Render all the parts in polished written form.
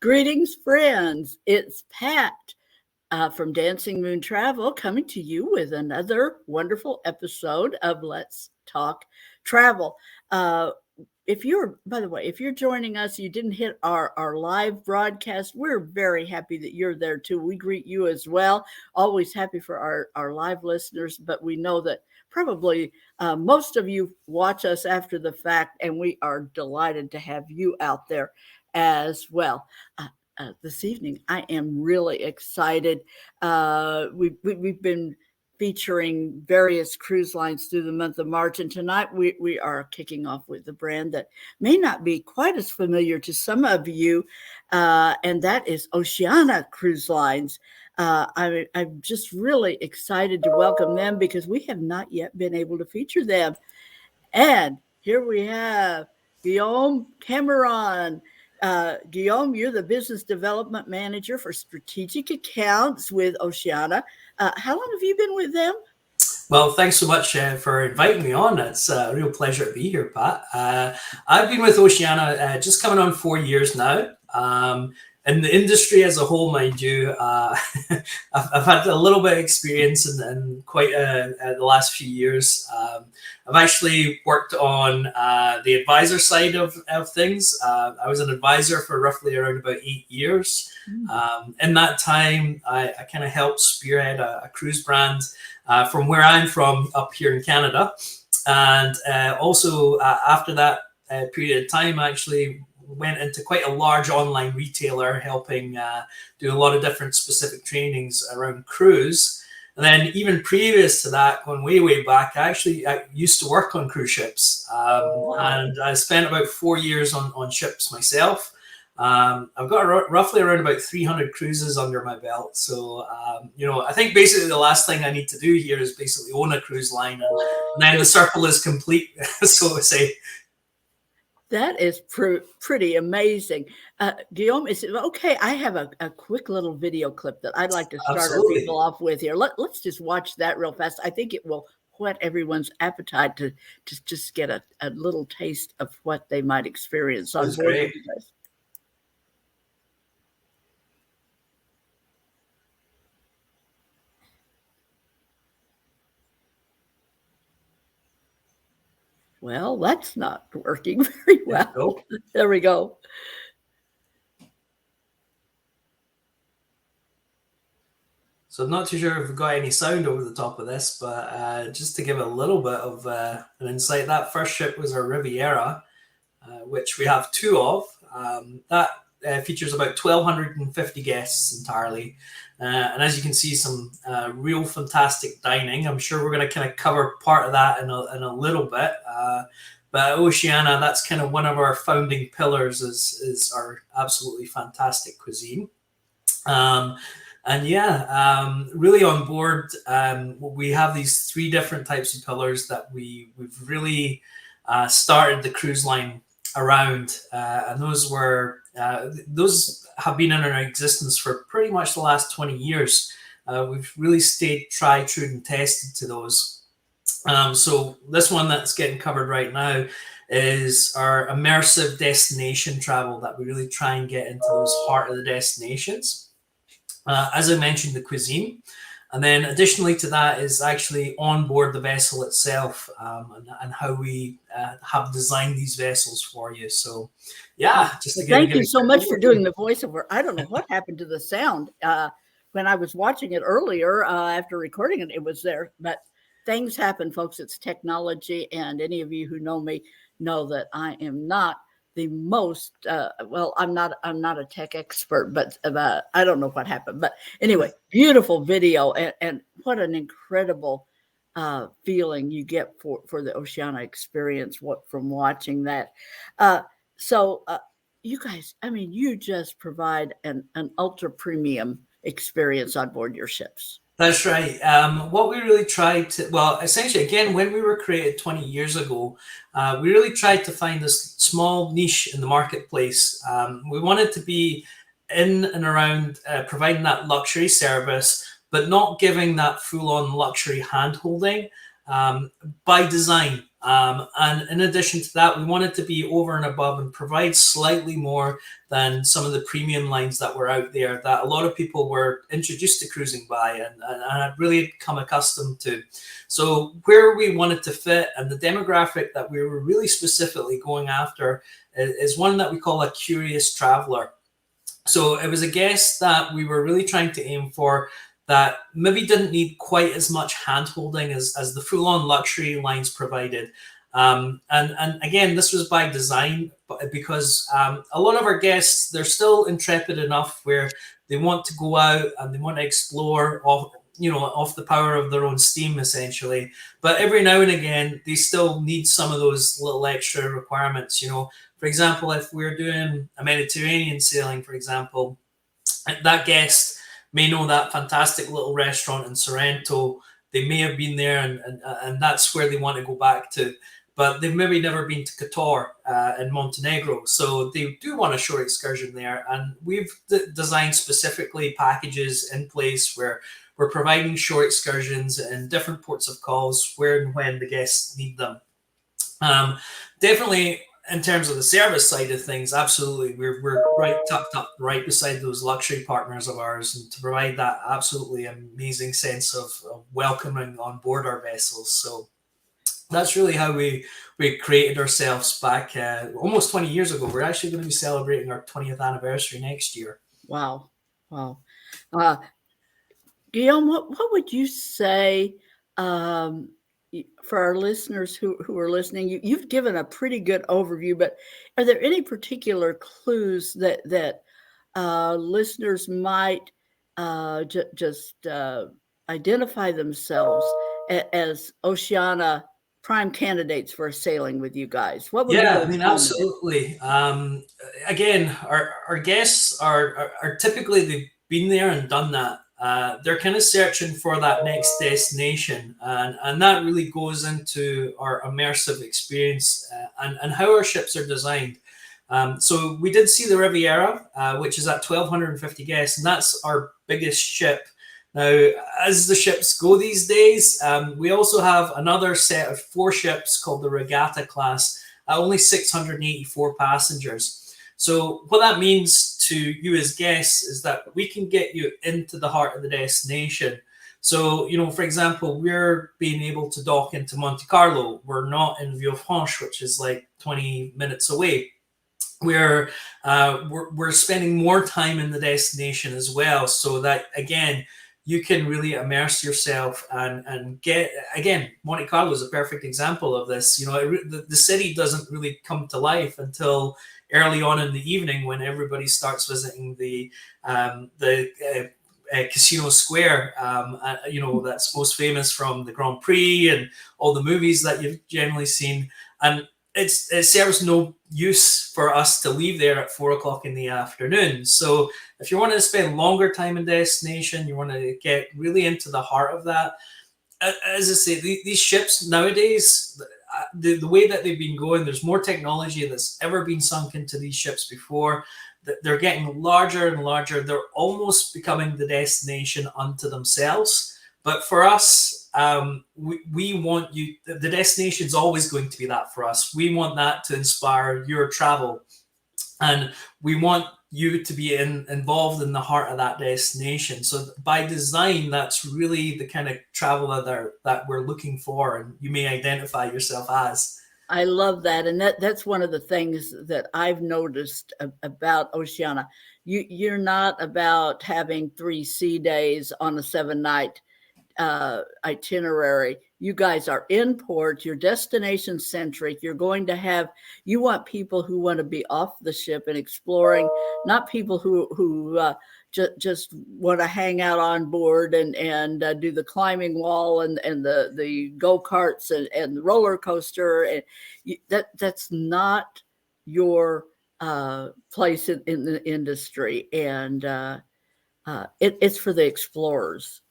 Greetings, friends. It's Pat from Dancing Moon Travel coming to you with another wonderful episode of Let's Talk Travel. By the way, if you're joining us, you didn't hit our live broadcast, we're very happy that you're there too. We greet you as well. Always happy for our live listeners, but we know that probably most of you watch us after the fact, and we are delighted to have you out there as well. This evening, I am really excited. We've been featuring various cruise lines through the month of March, and tonight we are kicking off with a brand that may not be quite as familiar to some of you, and that is Oceania Cruise Lines. I'm just really excited to welcome them because we have not yet been able to feature them. And here we have Guillarme Cameron. Guillarme, you're the Business Development Manager for Strategic Accounts with Oceania. How long have you been with them? Well, thanks so much for inviting me on. It's a real pleasure to be here, Pat. I've been with Oceania just coming on 4 years now. In the industry as a whole, mind you, I've had a little bit of experience in quite the last few years. I've actually worked on the advisor side of things. I was an advisor for roughly around about 8 years. In that time, I kind of helped spearhead a cruise brand from where I'm from up here in Canada. And also after that period of time, I actually went into quite a large online retailer, helping do a lot of different specific trainings around cruise. And then even previous to that, going way back, I used to work on cruise ships. And I spent about 4 years on ships myself. I've got roughly around about 300 cruises under my belt. So, I think basically the last thing I need to do here is basically own a cruise line, and then the circle is complete, so to say. That is pretty amazing. Guillarme, is it okay? I have a quick little video clip that I'd like to start Absolutely. our people off with here. Let's just watch that real fast. I think it will whet everyone's appetite to just get a little taste of what they might experience on board with you guys. Well, that's not working very well. There we go. So I'm not too sure if we've got any sound over the top of this, but just to give a little bit of an insight, that first ship was our Riviera, which we have two of. That features about 1,250 guests entirely. And as you can see, some real fantastic dining. I'm sure we're going to kind of cover part of that in a little bit. But Oceania, that's kind of one of our founding pillars is our absolutely fantastic cuisine. Really on board, we have these three different types of pillars that we've really started the cruise line around, and those have been in our existence for pretty much the last 20 years. We've really stayed tried, true, and tested to those. So this one that's getting covered right now is our immersive destination travel that we really try and get into those heart of the destinations. As I mentioned, the cuisine. And then additionally to that is actually on board the vessel itself, and how we have designed these vessels for you. So, yeah. Thank you so much for doing the voiceover. I don't know what happened to the sound. When I was watching it earlier, after recording it, it was there. But things happen, folks. It's technology. And any of you who know me know that I am not the most I'm not a tech expert, but I don't know what happened. But anyway, beautiful video, and what an incredible feeling you get for the Oceania experience from watching that. So you guys, I mean, you just provide an ultra premium experience on board your ships. That's right. What we really tried to, essentially, again, when we were created 20 years ago, we really tried to find this small niche in the marketplace. We wanted to be in and around providing that luxury service, but not giving that full-on luxury hand-holding. by design. And in addition to that, we wanted to be over and above and provide slightly more than some of the premium lines that were out there that a lot of people were introduced to cruising by and had really come accustomed to. So where we wanted to fit and the demographic that we were really specifically going after is one that we call a curious traveler. So it was a guest that we were really trying to aim for that maybe didn't need quite as much hand-holding as the full-on luxury lines provided. And again, this was by design because a lot of our guests, they're still intrepid enough where they want to go out and they want to explore off the power of their own steam, essentially. But every now and again, they still need some of those little extra requirements. For example, if we're doing a Mediterranean sailing, for example, that guest may know that fantastic little restaurant in Sorrento. They may have been there and that's where they want to go back to, but they've maybe never been to Kotor in Montenegro. So they do want a short excursion there. And we've designed specifically packages in place where we're providing short excursions in different ports of calls where and when the guests need them. Definitely, in terms of the service side of things, absolutely, we're right tucked up right beside those luxury partners of ours, and to provide that absolutely amazing sense of welcoming on board our vessels. So that's really how we created ourselves back almost 20 years ago. We're actually going to be celebrating our 20th anniversary next year. Wow. Guillarme, what would you say for our listeners who are listening? You've given a pretty good overview, but are there any particular clues that listeners might just identify themselves as Oceania prime candidates for sailing with you guys? What would be those moments? Absolutely. Again, our guests are typically, they've been there and done that. They're kind of searching for that next destination, and that really goes into our immersive experience and how our ships are designed. So we did see the Riviera, which is at 1,250 guests, and that's our biggest ship. Now, as the ships go these days, we also have another set of 4 ships called the Regatta class at only 684 passengers. So what that means to you as guests is that we can get you into the heart of the destination. So, for example, we're being able to dock into Monte Carlo. We're not in Villefranche, which is like 20 minutes away. We're spending more time in the destination as well, so that, again, you can really immerse yourself and get, again, Monte Carlo is a perfect example of this. The city doesn't really come to life until early on in the evening when everybody starts visiting the Casino Square, that's most famous from the Grand Prix and all the movies that you've generally seen. And it serves no use for us to leave there at 4 o'clock in the afternoon. So if you want to spend longer time in destination, you want to get really into the heart of that. As I say, these ships nowadays, the way that they've been going, there's more technology that's ever been sunk into these ships before. They're getting larger and larger. They're almost becoming the destination unto themselves. But for us, we want you, the destination is always going to be that for us. We want that to inspire your travel. And we want you to be involved in the heart of that destination. So by design, that's really the kind of travel that we're looking for, and you may identify yourself as. I love that. And that's one of the things that I've noticed about Oceania. You're not about having 3 sea days on a 7-night itinerary. You guys are in port, you're destination centric. You want people who want to be off the ship and exploring, not people who just want to hang out on board and do the climbing wall and the go-karts and the roller coaster. And that's not your place in the industry. And it's for the explorers.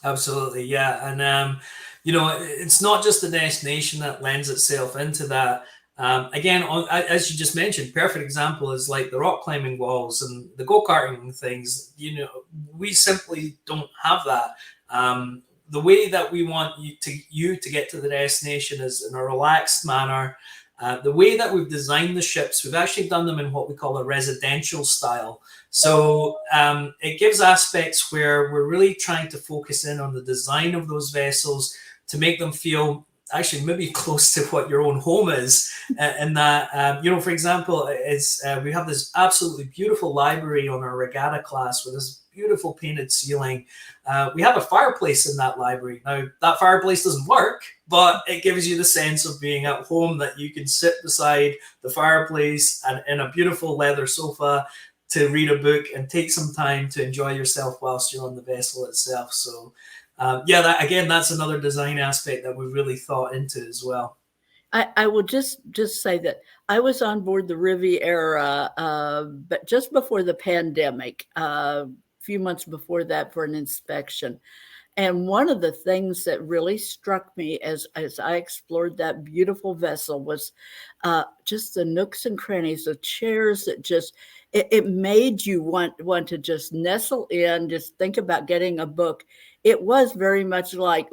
Absolutely, yeah. And it's not just the destination that lends itself into that. Again, as you just mentioned, perfect example is like the rock climbing walls and the go-karting things. We simply don't have that. the way that we want you to get to the destination is in a relaxed manner. The way that we've designed the ships, we've actually done them in what we call a residential style. So it gives aspects where we're really trying to focus in on the design of those vessels to make them feel actually maybe close to what your own home is. And that, for example, we have this absolutely beautiful library on our regatta class with this beautiful painted ceiling. We have a fireplace in that library. Now, that fireplace doesn't work, but it gives you the sense of being at home, that you can sit beside the fireplace and in a beautiful leather sofa to read a book and take some time to enjoy yourself whilst you're on the vessel itself. So that's another design aspect that we've really thought into as well. I will just say that I was on board the Riviera, but just before the pandemic, a few months before that, for an inspection. And one of the things that really struck me as I explored that beautiful vessel was just the nooks and crannies, the chairs that just, it made you want to just nestle in, just think about getting a book. It was very much like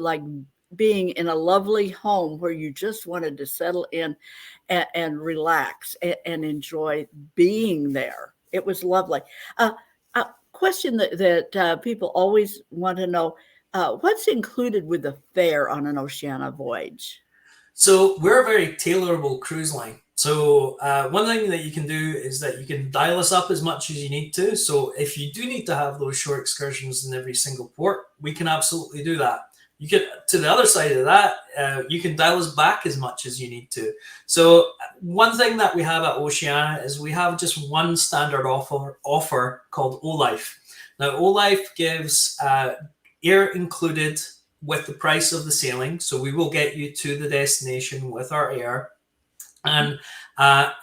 being in a lovely home where you just wanted to settle in and relax and enjoy being there. It was lovely. A question that people always want to know, what's included with the fare on an Oceania voyage? So we're a very tailorable cruise line. So one thing that you can do is that you can dial us up as much as you need to. So if you do need to have those short excursions in every single port, we can absolutely do that. You can, to the other side of that, you can dial us back as much as you need to. So one thing that we have at Oceania is we have just one standard offer called O-Life. Now, O-Life gives air included with the price of the sailing. So we will get you to the destination with our air. And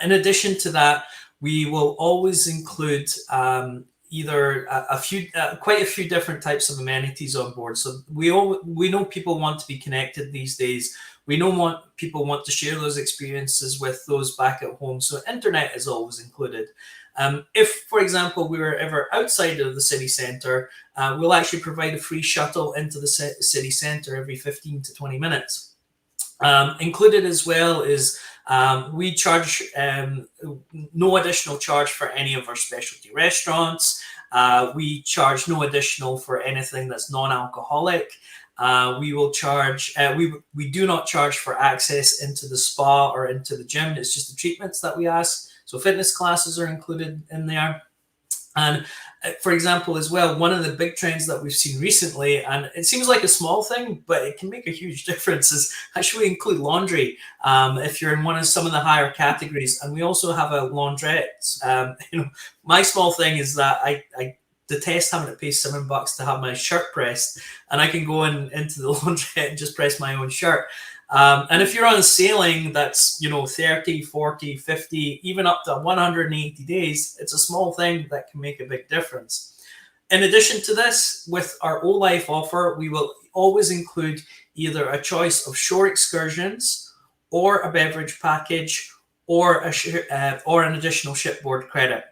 in addition to that, we will always include either quite a few different types of amenities on board. So we know people want to be connected these days. We know people want to share those experiences with those back at home. So internet is always included. If, for example, we were ever outside of the city centre, we'll actually provide a free shuttle into the city centre every 15 to 20 minutes. Included as well is we charge no additional charge for any of our specialty restaurants. We charge no additional for anything that's non-alcoholic. We will charge, we do not charge for access into the spa or into the gym. It's just the treatments that we ask. So fitness classes are included in there. And for example, as well, one of the big trends that we've seen recently, and it seems like a small thing, but it can make a huge difference, is actually include laundry if you're in some of the higher categories. And we also have a laundrette. My small thing is that I detest having to pay $7 to have my shirt pressed, and I can go into the laundrette and just press my own shirt. And if you're on sailing that's 30, 40, 50, even up to 180 days, it's a small thing that can make a big difference. In addition to this, with our O-Life offer, we will always include either a choice of shore excursions or a beverage package or an additional shipboard credit.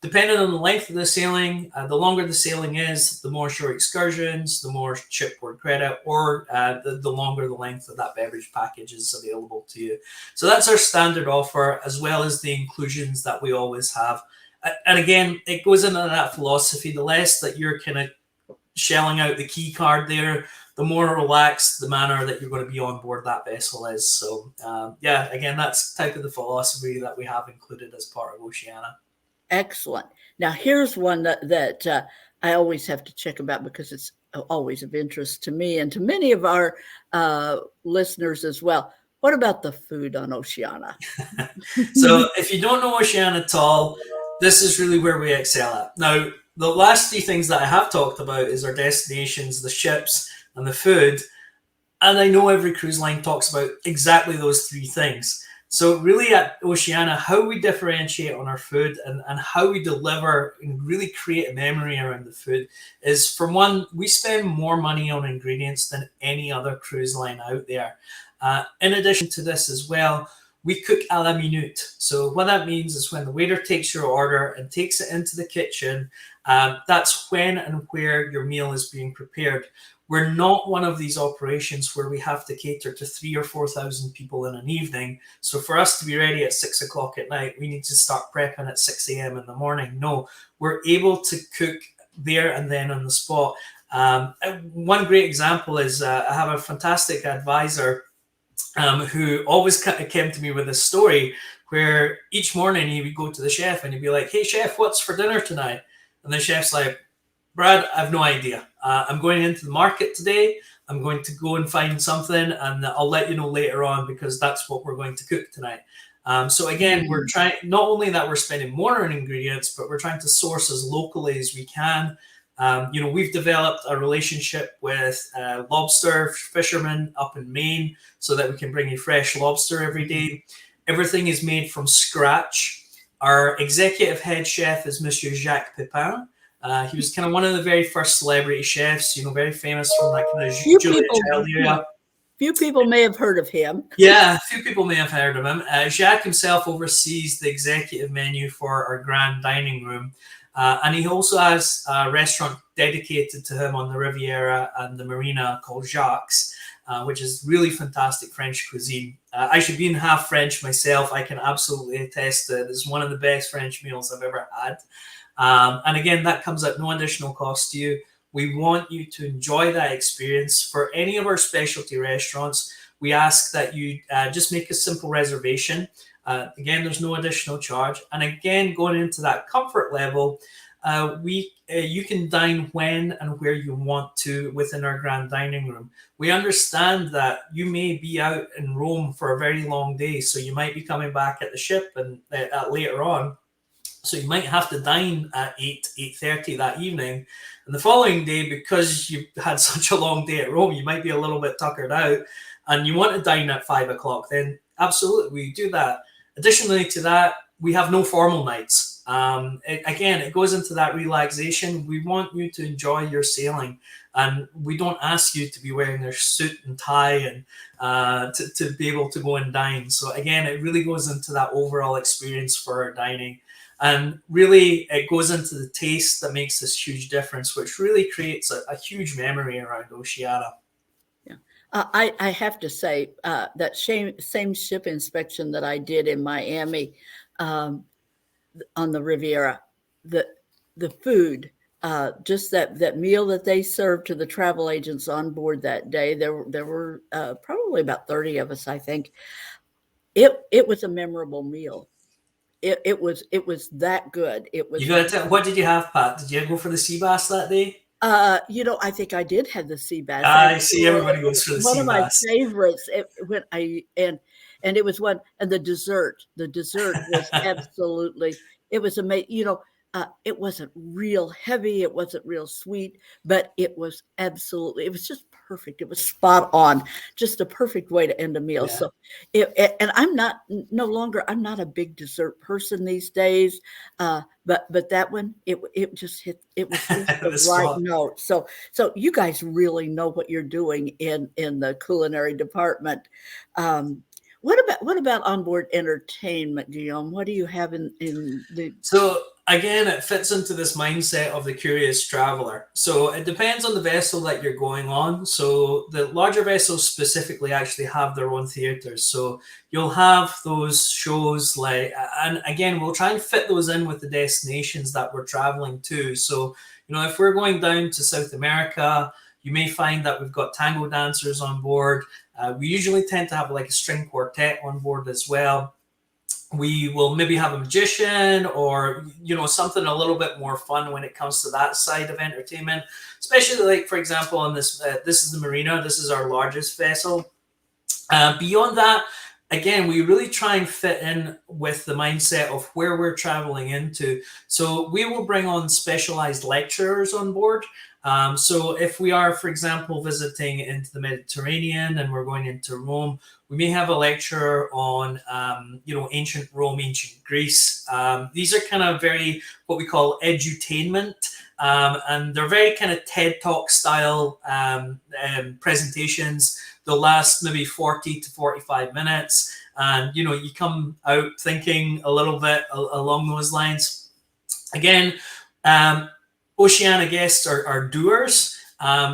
Depending on the length of the sailing, the longer the sailing is, the more shore excursions, the more shipboard credit, or the longer the length of that beverage package is available to you. So that's our standard offer, as well as the inclusions that we always have. And again, it goes into that philosophy. The less that you're kind of shelling out the key card there, the more relaxed the manner that you're going to be on board that vessel is. So again, that's type of the philosophy that we have included as part of Oceania. Excellent. Now, here's one that I always have to check about because it's always of interest to me and to many of our listeners as well. What about the food on Oceania? So if you don't know Oceania at all, this is really where we excel at. Now, the last three things that I have talked about is our destinations, the ships, and the food. And I know every cruise line talks about exactly those three things. So really at Oceania, how we differentiate on our food and how we deliver and really create a memory around the food is, for one, we spend more money on ingredients than any other cruise line out there. In addition to this as well, we cook à la minute. So what that means is when the waiter takes your order and takes it into the kitchen, that's when and where your meal is being prepared. We're not one of these operations where we have to cater to 3,000 or 4,000 people in an evening. So for us to be ready at 6 o'clock at night, we need to start prepping at 6 a.m. in the morning. No, we're able to cook there and then on the spot. One great example is I have a fantastic advisor who always came to me with a story where each morning he would go to the chef and he'd be like, "Hey chef, what's for dinner tonight?" And the chef's like, "Brad, I have no idea. I'm going into the market today. I'm going to go and find something and I'll let you know later on because that's what we're going to cook tonight." So again, we're trying, not only that we're spending more on ingredients, but we're trying to source as locally as we can. We've developed a relationship with lobster fishermen up in Maine so that we can bring you fresh lobster every day. Everything is made from scratch. Our executive head chef is Monsieur Jacques Pepin. He was kind of one of the very first celebrity chefs, very famous from that kind of Julia Child era. Few people may have heard of him. Yeah, a few people may have heard of him. Jacques himself oversees the executive menu for our grand dining room. And he also has a restaurant dedicated to him on the Riviera and the Marina called Jacques, which is really fantastic French cuisine. Actually, being half French myself, I can absolutely attest that it's one of the best French meals I've ever had. And again, that comes at no additional cost to you. We want you to enjoy that experience. For any of our specialty restaurants, we ask that you just make a simple reservation. Again, there's no additional charge. And again, going into that comfort level, you can dine when and where you want to within our grand dining room. We understand that you may be out in Rome for a very long day, so you might be coming back at the ship and later on. So you might have to dine at 8:30 that evening. And the following day, because you had such a long day at Rome, you might be a little bit tuckered out and you want to dine at 5 o'clock, then absolutely, we do that. Additionally to that, we have no formal nights. It goes into that relaxation. We want you to enjoy your sailing, and we don't ask you to be wearing a suit and tie and to be able to go and dine. So again, it really goes into that overall experience for our dining. And really, it goes into the taste that makes this huge difference, which really creates a huge memory around Oceania. Yeah, I have to say that same ship inspection that I did in Miami on the Riviera, the food, just that meal that they served to the travel agents on board that day. There were probably about 30 of us, I think. It was a memorable meal. It was that good. It was. You got to tell, what did you have, Pat? Did you go for the sea bass that day? I think I did have the sea bass. I see everybody goes for the One sea of my bass. favorites. And it was one, and the dessert. The dessert was absolutely. It was amazing. It wasn't real heavy. It wasn't real sweet, but it was absolutely. It was just perfect. It was spot on. Just a perfect way to end a meal. Yeah. So, and I'm no longer. I'm not a big dessert person these days. But that one, it just hit. It was the right note. So you guys really know what you're doing in the culinary department. What about onboard entertainment, Guillaume? What do you have in the? So again, it fits into this mindset of the curious traveler. So it depends on the vessel that you're going on. So the larger vessels specifically actually have their own theaters. So you'll have those shows and again, we'll try and fit those in with the destinations that we're traveling to. So, if we're going down to South America, you may find that we've got tango dancers on board. We usually tend to have like a string quartet on board as well. We will maybe have a magician or, something a little bit more fun when it comes to that side of entertainment, especially like, for example, on this is the Marina. This is our largest vessel. Beyond that, again, we really try and fit in with the mindset of where we're traveling into. So we will bring on specialized lecturers on board. So if we are, for example, visiting into the Mediterranean and we're going into Rome, we may have a lecture on, ancient Rome, ancient Greece. These are kind of very what we call edutainment. And they're very kind of TED Talk style presentations. They'll last maybe 40 to 45 minutes. and you come out thinking a little bit along those lines. Again, Oceania guests are doers.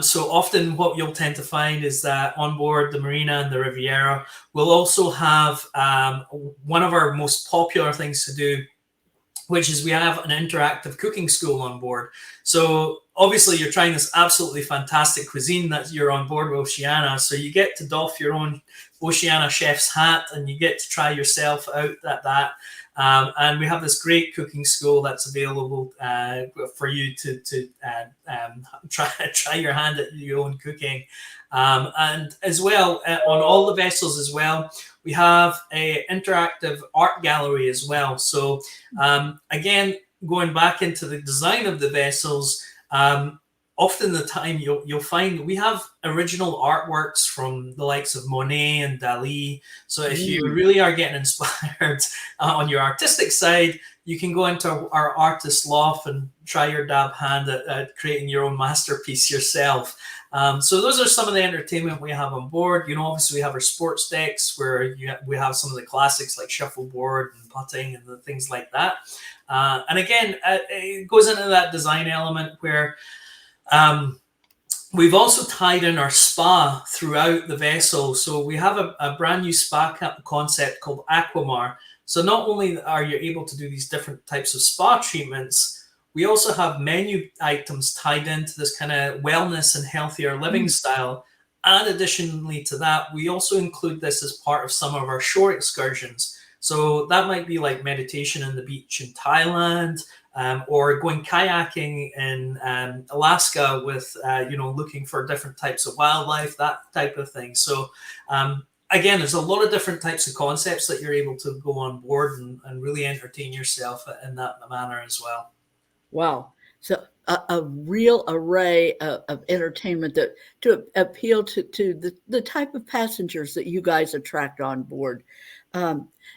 So often what you'll tend to find is that on board the Marina and the Riviera, we'll also have one of our most popular things to do, which is we have an interactive cooking school on board. So obviously you're trying this absolutely fantastic cuisine that you're on board with Oceania. So you get to doff your own Oceania chef's hat and you get to try yourself out at that. And we have this great cooking school that's available for you to try your hand at your own cooking. And as well, on all the vessels as well, we have an interactive art gallery as well. So again, going back into the design of the vessels, often the time you'll find we have original artworks from the likes of Monet and Dali. So if you really are getting inspired on your artistic side, you can go into our artist loft and try your dab hand at creating your own masterpiece yourself. So those are some of the entertainment we have on board. Obviously we have our sports decks where we have some of the classics like shuffleboard and putting and the things like that. And again, it goes into that design element where we've also tied in our spa throughout the vessel. So we have a brand new spa concept called Aquamar. So not only are you able to do these different types of spa treatments, we also have menu items tied into this kind of wellness and healthier living style. And additionally to that, we also include this as part of some of our shore excursions. So that might be like meditation on the beach in Thailand, or going kayaking in Alaska with, looking for different types of wildlife, that type of thing. So again, there's a lot of different types of concepts that you're able to go on board and really entertain yourself in that manner as well. Wow. So a real array of entertainment that to appeal to the type of passengers that you guys attract on board.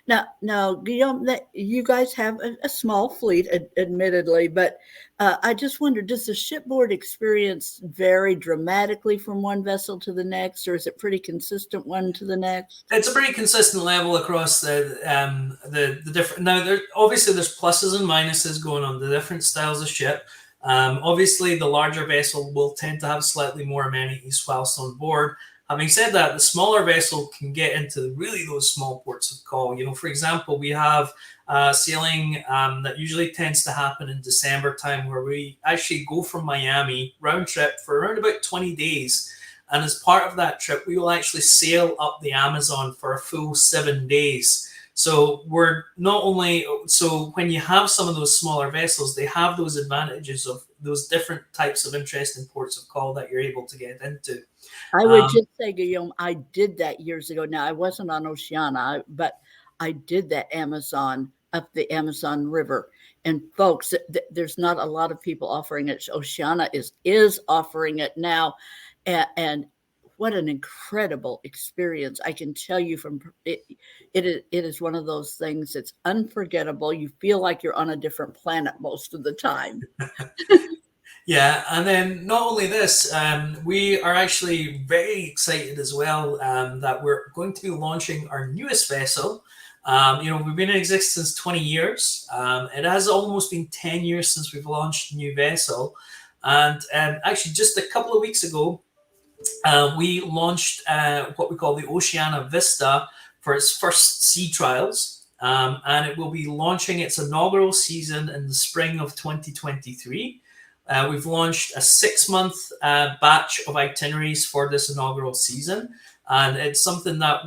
Now, Guillaume, that you guys have a small fleet, admittedly, but I just wonder, does the shipboard experience vary dramatically from one vessel to the next, or is it pretty consistent one to the next? It's a pretty consistent level across the different. Now, obviously there's pluses and minuses going on the different styles of ship. Obviously, the larger vessel will tend to have slightly more amenities whilst on board. Having said that, the smaller vessel can get into really those small ports of call. For example, we have sailing that usually tends to happen in December time, where we actually go from Miami round trip for around about 20 days. And as part of that trip, we will actually sail up the Amazon for a full 7 days. So we're not only, so when you have some of those smaller vessels, they have those advantages of those different types of interesting ports of call that you're able to get into. I would just say, Guillaume, I did that years ago. Now, I wasn't on Oceania, but I did that Amazon, up the Amazon River. And folks, there's not a lot of people offering it. Oceania is offering it now. And what an incredible experience. I can tell you from it is one of those things that's unforgettable. You feel like you're on a different planet most of the time. Yeah, and then not only this, we are actually very excited as well that we're going to be launching our newest vessel. We've been in existence 20 years. It has almost been 10 years since we've launched a new vessel. And actually just a couple of weeks ago, we launched what we call the Oceania Vista for its first sea trials. And it will be launching its inaugural season in the spring of 2023. We've launched a 6-month batch of itineraries for this inaugural season. And it's something that,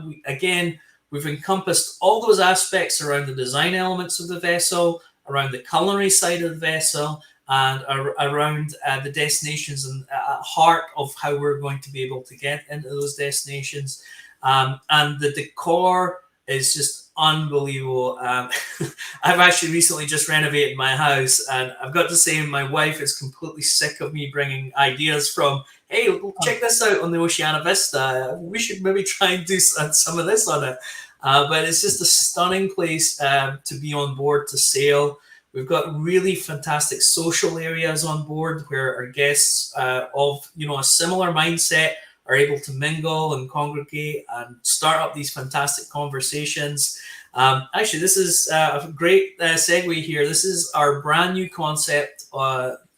we've encompassed all those aspects around the design elements of the vessel, around the culinary side of the vessel, and around the destinations and heart of how we're going to be able to get into those destinations. And the decor is just unbelievable. I've actually recently just renovated my house, and I've got to say my wife is completely sick of me bringing ideas from, hey, check this out on the Oceania Vista. We should maybe try and do some of this on it. But it's just a stunning place to be on board to sail. We've got really fantastic social areas on board where our guests of a similar mindset are able to mingle and congregate and start up these fantastic conversations. Actually, this is a great segue here. This is our brand new concept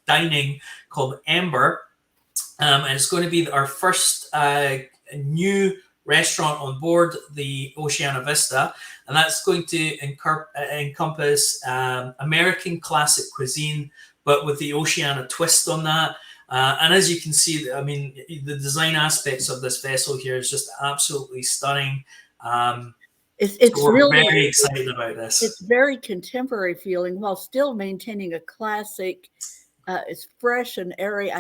dining called Ember. And it's going to be our first new restaurant on board the Oceania Vista, and that's going to encompass American classic cuisine, but with the Oceania twist on that. And as you can see, I mean, the design aspects of this vessel here is just absolutely stunning. It's so we're really very excited about this. It's very contemporary feeling while still maintaining a classic. It's fresh and airy.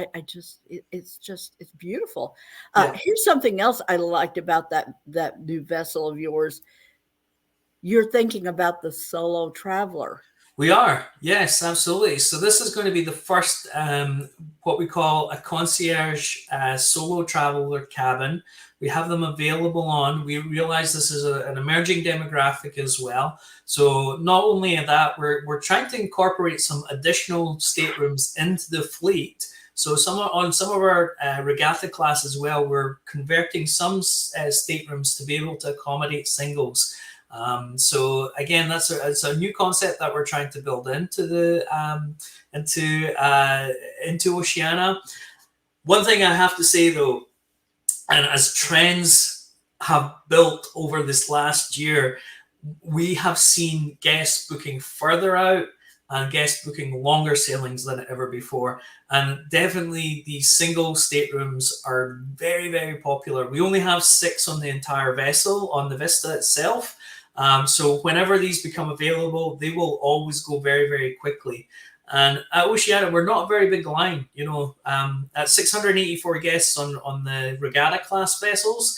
It's beautiful. Here's something else I liked about that new vessel of yours. You're thinking about the solo traveler. We are, yes, absolutely. So this is going to be the first, what we call a concierge solo traveler cabin. We have them available on. We realize this is an emerging demographic as well. So not only that, we're trying to incorporate some additional staterooms into the fleet. So on some of our regatta class as well, we're converting some staterooms to be able to accommodate singles. So again, it's a new concept that we're trying to build into Oceania. One thing I have to say though, and as trends have built over this last year, we have seen guests booking further out and guests booking longer sailings than ever before. And definitely these single staterooms are very, very popular. We only have 6 on the entire vessel on the Vista itself. So whenever these become available, they will always go very, very quickly. And at Oceania, we're not a very big line, at 684 guests on the regatta class vessels.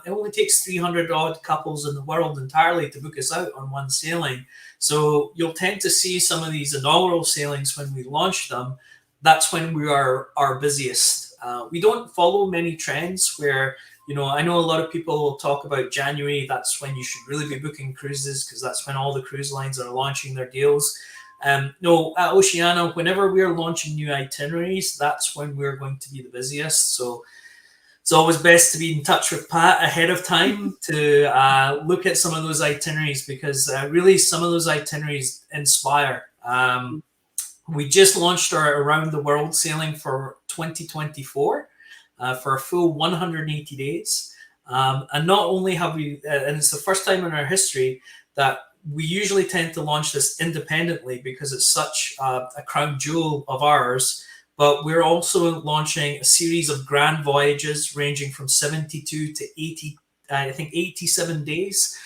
It only takes 300 odd couples in the world entirely to book us out on one sailing. So you'll tend to see some of these inaugural sailings when we launch them. That's when we are our busiest. We don't follow many trends where, I know a lot of people will talk about January. That's when you should really be booking cruises because that's when all the cruise lines are launching their deals. No, at Oceania, whenever we're launching new itineraries, that's when we're going to be the busiest. So it's always best to be in touch with Pat ahead of time to look at some of those itineraries because really some of those itineraries inspire. We just launched our around the world sailing for 2024 for a full 180 days. And not only have we, and it's the first time in our history that we usually tend to launch this independently because it's such a crown jewel of ours, but we're also launching a series of grand voyages ranging from 72 to 80, I think 87 days.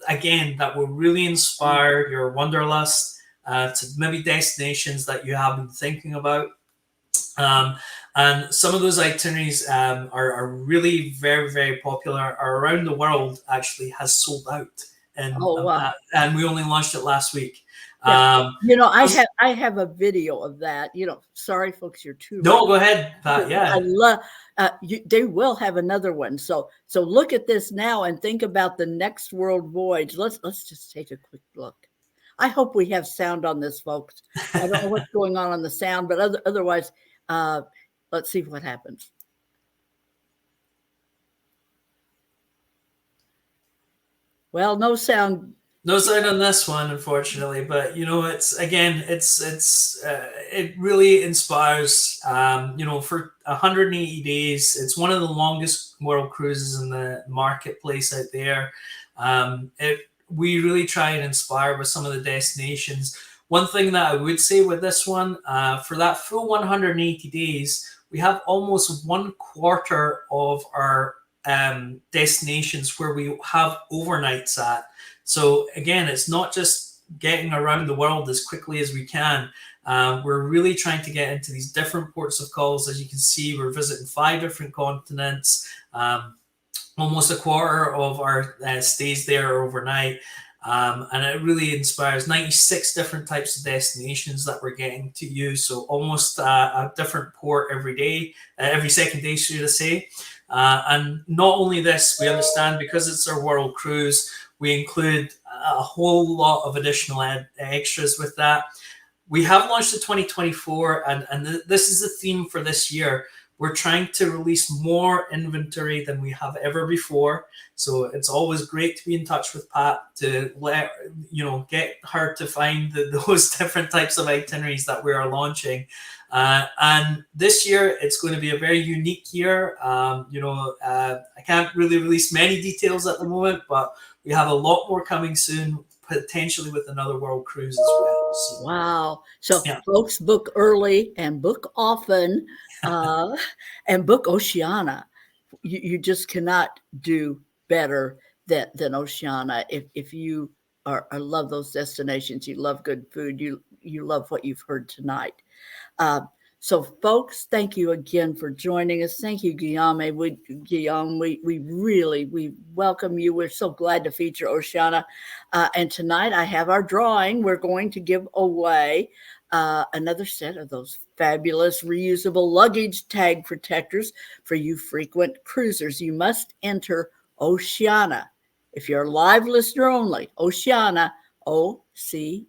Again, that will really inspire your wanderlust to maybe destinations that you have been thinking about. And some of those itineraries are really very, very popular. Our around the world actually has sold out. And, wow. And we only launched it last week. Yeah. I have a video of that. Sorry, folks, you're too. No, go ahead, Pat. Yeah, I love. They will have another one. So look at this now and think about the next world voyage. Let's just take a quick look. I hope we have sound on this, folks. I don't know what's going on the sound, but otherwise, let's see what happens. Well, no sound. No sound on this one, unfortunately. But it really inspires. For 180 days, it's one of the longest world cruises in the marketplace out there. We really try and inspire with some of the destinations. One thing that I would say with this one, for that full 180 days, we have almost 1/4 of our destinations where we have overnights at. So again, it's not just getting around the world as quickly as we can. We're really trying to get into these different ports of calls. As you can see, we're visiting 5 different continents. Almost 1/4 of our stays there are overnight. And it really inspires 96 different types of destinations that we're getting to use. So almost a different port every day, every second day, should I say. And not only this, we understand because it's our world cruise, we include a whole lot of additional extras with that. We have launched the 2024, and this is the theme for this year. we're trying to release more inventory than we have ever before. So it's always great to be in touch with Pat to get her to find those different types of itineraries that we are launching. And this year, it's going to be a very unique year. I can't really release many details at the moment, but we have a lot more coming soon, potentially with another world cruise as well. So, wow. So yeah. folks, book early and book often, and book Oceania. You just cannot do better than Oceania. If you love those destinations, you love good food, you love what you've heard tonight. So, folks, thank you again for joining us. Thank you, Guillarme. We really welcome you. We're so glad to feature Oceania. And tonight I have our drawing. We're going to give away another set of those fabulous reusable luggage tag protectors for you frequent cruisers. You must enter Oceania. If you're a live listener only, Oceania, Oceania,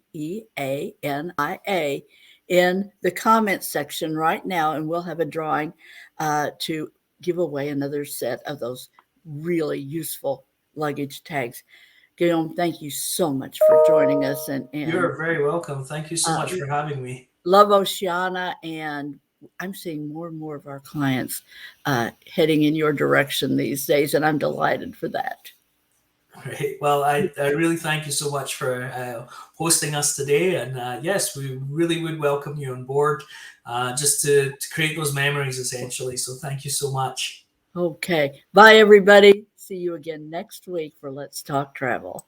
in the comments section right now, and we'll have a drawing to give away another set of those really useful luggage tags. Guillarme, thank you so much for joining us. And You're very welcome. Thank you so much for having me. Love Oceania, and I'm seeing more and more of our clients heading in your direction these days, and I'm delighted for that. Great. Well, I really thank you so much for hosting us today. And yes, we really would welcome you on board just to create those memories, essentially. So thank you so much. Okay. Bye, everybody. See you again next week for Let's Talk Travel.